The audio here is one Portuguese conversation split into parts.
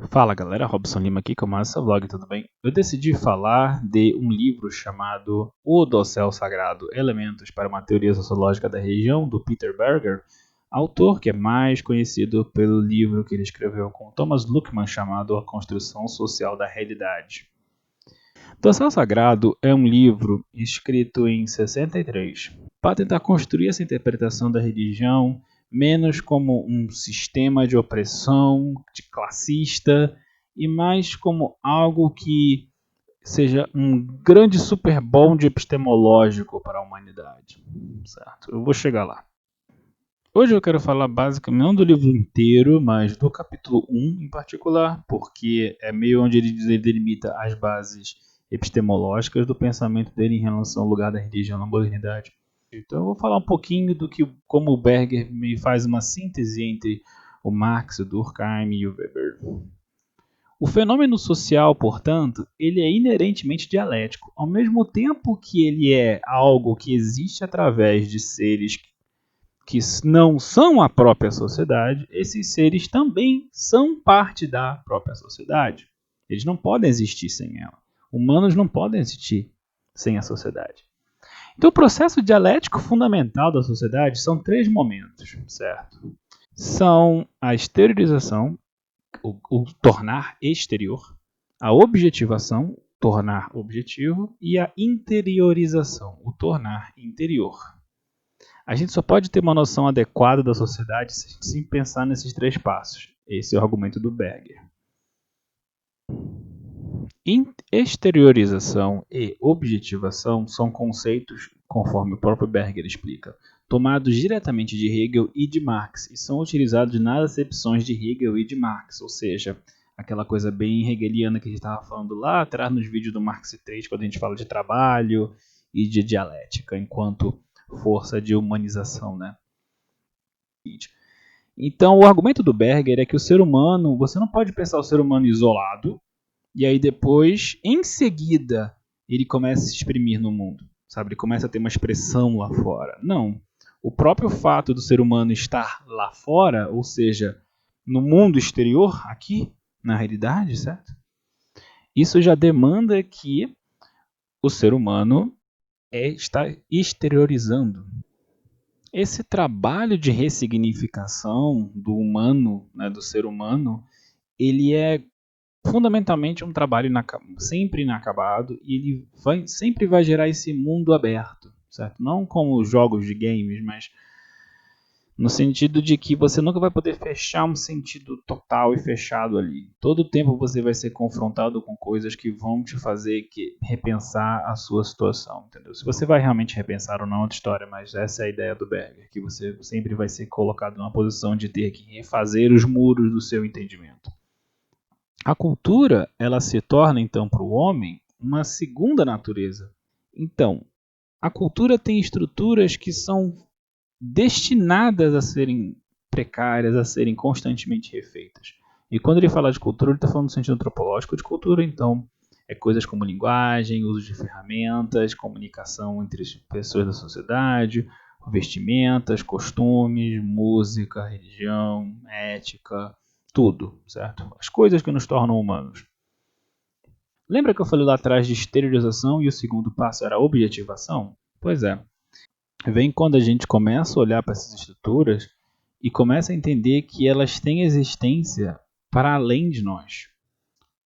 Fala galera, Robson Lima aqui com mais essa vlog, tudo bem? Eu decidi falar de um livro chamado O Dossel Sagrado, Elementos para uma Teoria Sociológica da Religião, do Peter Berger, autor que é mais conhecido pelo livro que ele escreveu com Thomas Luckmann chamado A Construção Social da Realidade. Dossel Sagrado é um livro escrito em 63 para tentar construir essa interpretação da religião menos como um sistema de opressão, de classista, e mais como algo que seja um grande super bonde epistemológico para a humanidade. Certo? Eu vou chegar lá. Hoje eu quero falar basicamente não do livro inteiro, mas do capítulo 1 em particular, porque é meio onde ele delimita as bases epistemológicas do pensamento dele em relação ao lugar da religião na modernidade. Então eu vou falar um pouquinho do que como o Berger me faz uma síntese entre o Marx, o Durkheim e o Weber. O fenômeno social, portanto, ele é inerentemente dialético, ao mesmo tempo que ele é algo que existe através de seres que não são a própria sociedade, esses seres também são parte da própria sociedade. Eles não podem existir sem ela. Humanos não podem existir sem a sociedade. Então, o processo dialético fundamental da sociedade são três momentos, certo? São a exteriorização, o tornar exterior, a objetivação, tornar objetivo, e a interiorização, o tornar interior. A gente só pode ter uma noção adequada da sociedade sem pensar nesses três passos. Esse é o argumento do Berger. Exteriorização e objetivação são conceitos, conforme o próprio Berger explica, tomados diretamente de Hegel e de Marx e são utilizados nas acepções de Hegel e de Marx, ou seja, aquela coisa bem hegeliana que a gente estava falando lá atrás nos vídeos do Marx 3, quando a gente fala de trabalho e de dialética enquanto força de humanização, né? Então, o argumento do Berger é que o ser humano, você não pode pensar o ser humano isolado, e aí depois, em seguida, ele começa a se exprimir no mundo, sabe? Ele começa a ter uma expressão lá fora. Não. O próprio fato do ser humano estar lá fora, ou seja, no mundo exterior, aqui, na realidade, certo? Isso já demanda que o ser humano está exteriorizando. Esse trabalho de ressignificação do humano, né, do ser humano, ele é fundamentalmente um trabalho sempre inacabado e ele sempre vai gerar esse mundo aberto, certo? Não como jogos de games, mas no sentido de que você nunca vai poder fechar um sentido total e fechado ali. Todo tempo você vai ser confrontado com coisas que vão te fazer repensar a sua situação, entendeu? Se você vai realmente repensar ou não é outra história, mas essa é a ideia do Berger, que você sempre vai ser colocado numa posição de ter que refazer os muros do seu entendimento. A cultura, ela se torna então para o homem uma segunda natureza. Então, a cultura tem estruturas que são destinadas a serem precárias, a serem constantemente refeitas. E quando ele fala de cultura, ele está falando no sentido antropológico de cultura, então é coisas como linguagem, uso de ferramentas, comunicação entre as pessoas da sociedade, vestimentas, costumes, música, religião, ética, tudo, certo? As coisas que nos tornam humanos. Lembra que eu falei lá atrás de exteriorização e o segundo passo era a objetivação? Pois é. Vem quando a gente começa a olhar para essas estruturas e começa a entender que elas têm existência para além de nós.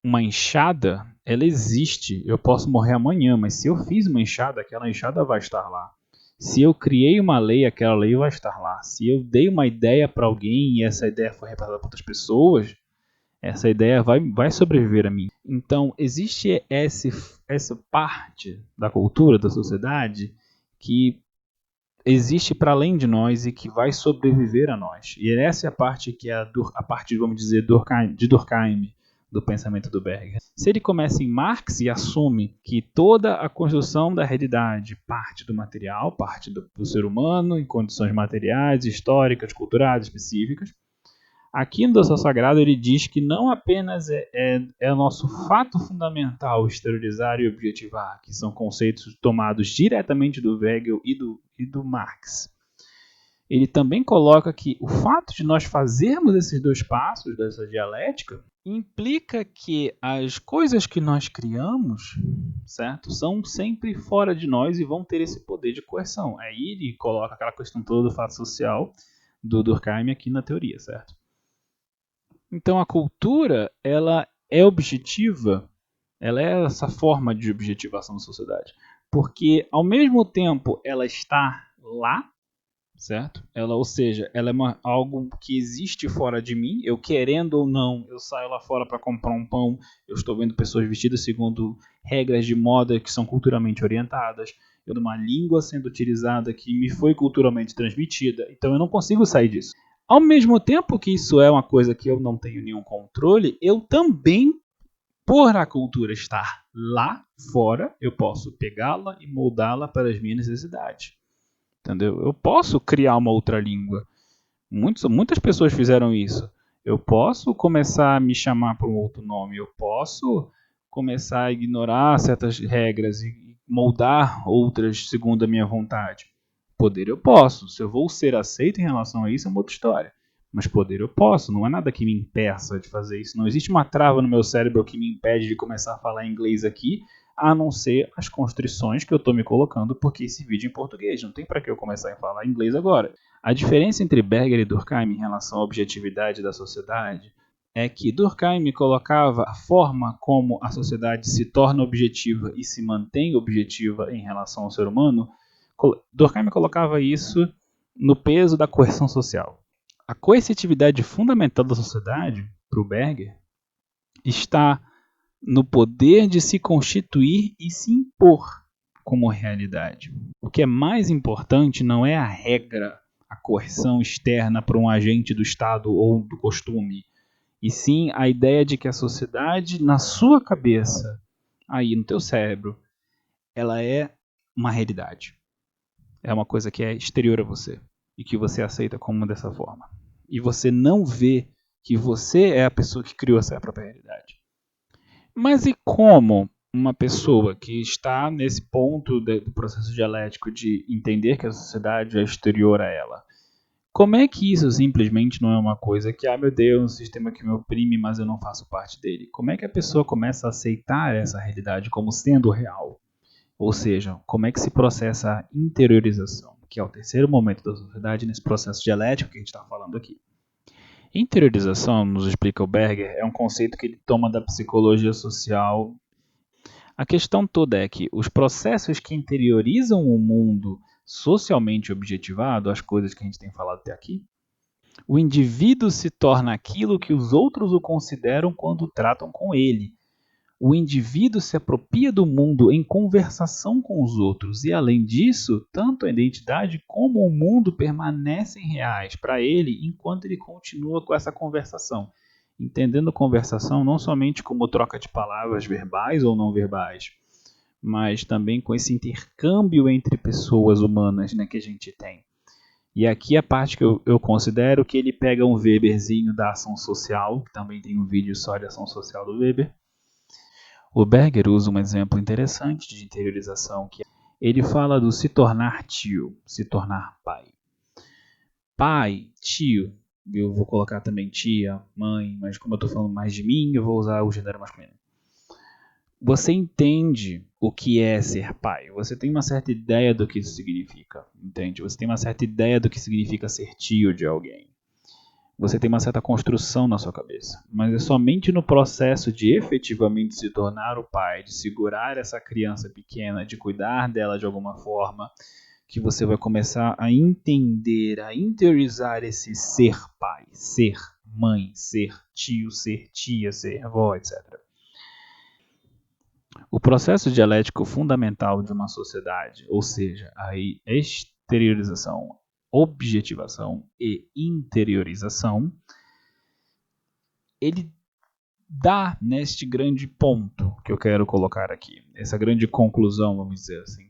Uma enxada, ela existe. Eu posso morrer amanhã, mas se eu fiz uma enxada, aquela enxada vai estar lá. Se eu criei uma lei, aquela lei vai estar lá. Se eu dei uma ideia para alguém e essa ideia foi repassada para outras pessoas, essa ideia vai sobreviver a mim. Então, existe essa parte da cultura, da sociedade, que existe para além de nós e que vai sobreviver a nós. E essa é a parte que é a parte, vamos dizer, de Durkheim, do pensamento do Berger. Se ele começa em Marx e assume que toda a construção da realidade parte do material, parte do ser humano, em condições materiais, históricas, culturais, específicas, aqui no Dossel Sagrado ele diz que não apenas é o nosso fato fundamental exteriorizar e objetivar, que são conceitos tomados diretamente do Hegel e do Marx, ele também coloca que o fato de nós fazermos esses dois passos dessa dialética implica que as coisas que nós criamos, certo, são sempre fora de nós e vão ter esse poder de coerção. Aí ele coloca aquela questão toda do fato social do Durkheim aqui na teoria, certo? Então a cultura, ela é objetiva, ela é essa forma de objetivação da sociedade, porque ao mesmo tempo ela está lá, certo? Ela, ou seja, ela é algo que existe fora de mim. Eu querendo ou não, eu saio lá fora para comprar um pão. Eu estou vendo pessoas vestidas segundo regras de moda que são culturalmente orientadas. Eu uma língua sendo utilizada que me foi culturalmente transmitida. Então eu não consigo sair disso. Ao mesmo tempo que isso é uma coisa que eu não tenho nenhum controle, eu também, por a cultura estar lá fora, eu posso pegá-la e moldá-la para as minhas necessidades. Entendeu? Eu posso criar uma outra língua. Muitas pessoas fizeram isso. Eu posso começar a me chamar por um outro nome. Eu posso começar a ignorar certas regras e moldar outras segundo a minha vontade. Poder eu posso. Se eu vou ser aceito em relação a isso é uma outra história. Mas poder eu posso. Não é nada que me impeça de fazer isso. Não existe uma trava no meu cérebro que me impede de começar a falar inglês aqui, a não ser as constrições que eu estou me colocando porque esse vídeo é em português. Não tem para que eu começar a falar inglês agora. A diferença entre Berger e Durkheim em relação à objetividade da sociedade é que Durkheim colocava a forma como a sociedade se torna objetiva e se mantém objetiva em relação ao ser humano. Durkheim colocava isso no peso da coerção social. A coercitividade fundamental da sociedade, para o Berger, está no poder de se constituir e se impor como realidade. O que é mais importante não é a regra, a coerção externa para um agente do Estado ou do costume, e sim a ideia de que a sociedade, na sua cabeça, aí no teu cérebro, ela é uma realidade. É uma coisa que é exterior a você e que você aceita como dessa forma. E você não vê que você é a pessoa que criou essa própria realidade. Mas e como uma pessoa que está nesse ponto do processo dialético de entender que a sociedade é exterior a ela, como é que isso simplesmente não é uma coisa que, meu Deus, um sistema que me oprime, mas eu não faço parte dele? Como é que a pessoa começa a aceitar essa realidade como sendo real? Ou seja, como é que se processa a interiorização, que é o terceiro momento da sociedade nesse processo dialético que a gente está falando aqui. Interiorização, nos explica o Berger, é um conceito que ele toma da psicologia social. A questão toda é que os processos que interiorizam o mundo socialmente objetivado, as coisas que a gente tem falado até aqui, o indivíduo se torna aquilo que os outros o consideram quando tratam com ele. O indivíduo se apropria do mundo em conversação com os outros e, além disso, tanto a identidade como o mundo permanecem reais para ele enquanto ele continua com essa conversação. Entendendo conversação não somente como troca de palavras verbais ou não verbais, mas também com esse intercâmbio entre pessoas humanas, né, que a gente tem. E aqui a parte que eu considero que ele pega um Weberzinho da ação social, que também tem um vídeo só de ação social do Weber. O Berger usa um exemplo interessante de interiorização, que ele fala do se tornar tio, se tornar pai. Pai, tio, eu vou colocar também tia, mãe, mas como eu estou falando mais de mim, eu vou usar o gênero masculino. Você entende o que é ser pai, você tem uma certa ideia do que isso significa, entende? Você tem uma certa ideia do que significa ser tio de alguém. Você tem uma certa construção na sua cabeça, mas é somente no processo de efetivamente se tornar o pai, de segurar essa criança pequena, de cuidar dela de alguma forma, que você vai começar a entender, a interiorizar esse ser pai, ser mãe, ser tio, ser tia, ser avó, etc. O processo dialético fundamental de uma sociedade, ou seja, a exteriorização, objetivação e interiorização, ele dá neste grande ponto que eu quero colocar aqui, essa grande conclusão, vamos dizer assim.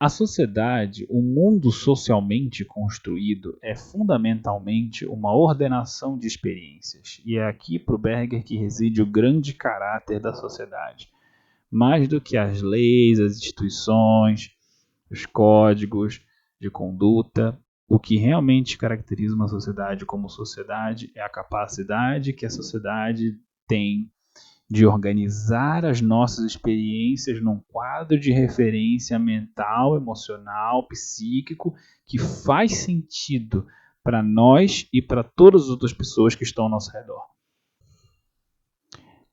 A sociedade, o mundo socialmente construído, é fundamentalmente uma ordenação de experiências. E é aqui para o Berger que reside o grande caráter da sociedade. Mais do que as leis, as instituições, os códigos de conduta, O que realmente caracteriza uma sociedade como sociedade é a capacidade que a sociedade tem de organizar as nossas experiências num quadro de referência mental, emocional, psíquico, que faz sentido para nós e para todas as outras pessoas que estão ao nosso redor.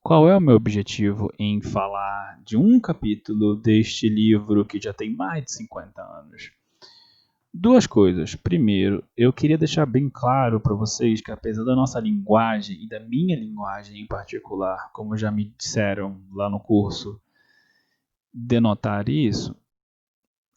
Qual é o meu objetivo em falar de um capítulo deste livro que já tem mais de 50 anos? Duas coisas. Primeiro, eu queria deixar bem claro para vocês que apesar da nossa linguagem e da minha linguagem em particular, como já me disseram lá no curso, denotar isso,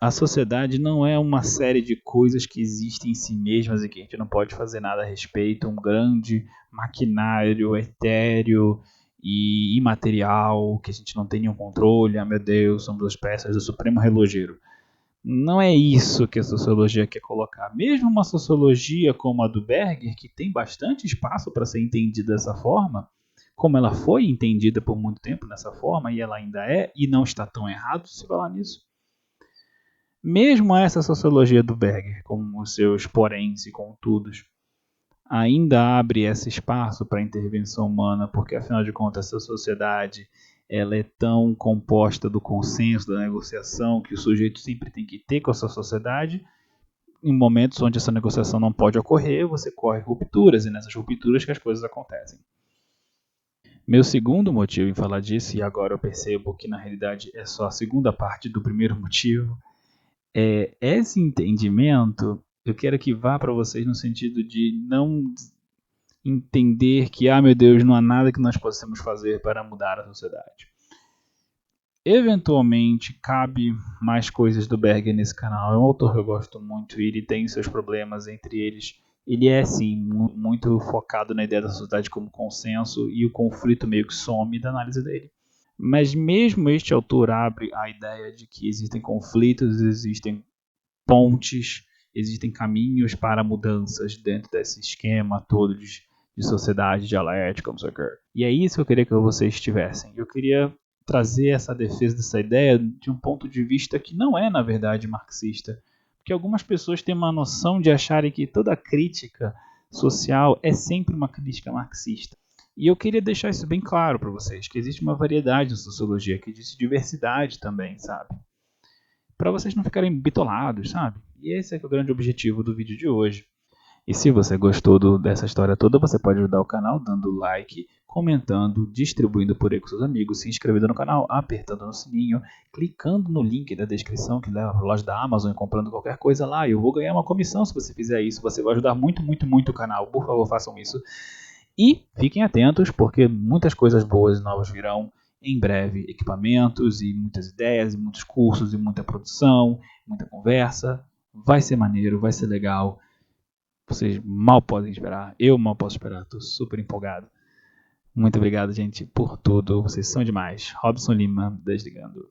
a sociedade não é uma série de coisas que existem em si mesmas e que a gente não pode fazer nada a respeito, um grande maquinário etéreo e imaterial que a gente não tem nenhum controle. Ah, meu Deus, somos as peças do Supremo Relojeiro. Não é isso que a sociologia quer colocar. Mesmo uma sociologia como a do Berger, que tem bastante espaço para ser entendida dessa forma, como ela foi entendida por muito tempo dessa forma, e ela ainda é, e não está tão errado se falar nisso. Mesmo essa sociologia do Berger, com os seus poréns e contudos, ainda abre esse espaço para a intervenção humana, porque afinal de contas essa sociedade ela é tão composta do consenso, da negociação, que o sujeito sempre tem que ter com a sua sociedade. Em momentos onde essa negociação não pode ocorrer, você corre rupturas, e nessas rupturas que as coisas acontecem. Meu segundo motivo em falar disso, e agora eu percebo que na realidade é só a segunda parte do primeiro motivo, é esse entendimento. Eu quero que vá para vocês no sentido de não entender que, meu Deus, não há nada que nós possamos fazer para mudar a sociedade. Eventualmente, cabe mais coisas do Berger nesse canal. É um autor que eu gosto muito e ele tem seus problemas, entre eles. Ele é, sim, muito focado na ideia da sociedade como consenso e o conflito meio que some da análise dele. Mas mesmo este autor abre a ideia de que existem conflitos, existem pontes, existem caminhos para mudanças dentro desse esquema todo de sociedade dialética, não sei o que. E é isso que eu queria que vocês tivessem. Eu queria trazer essa defesa dessa ideia de um ponto de vista que não é, na verdade, marxista. Porque algumas pessoas têm uma noção de acharem que toda crítica social é sempre uma crítica marxista. E eu queria deixar isso bem claro para vocês, que existe uma variedade na sociologia, que existe diversidade também, sabe? Para vocês não ficarem bitolados, sabe? E esse é o grande objetivo do vídeo de hoje. E se você gostou dessa história toda, você pode ajudar o canal dando like, comentando, distribuindo por aí com seus amigos, se inscrevendo no canal, apertando no sininho, clicando no link da descrição que leva para a loja da Amazon e comprando qualquer coisa lá. Eu vou ganhar uma comissão se você fizer isso. Você vai ajudar muito, muito, muito o canal. Por favor, façam isso. E fiquem atentos, porque muitas coisas boas e novas virão em breve. Equipamentos e muitas ideias, e muitos cursos, e muita produção, muita conversa. Vai ser maneiro, vai ser legal. Vocês mal podem esperar. Eu mal posso esperar. Estou super empolgado. Muito obrigado, gente, por tudo. Vocês são demais. Robson Lima, desligando.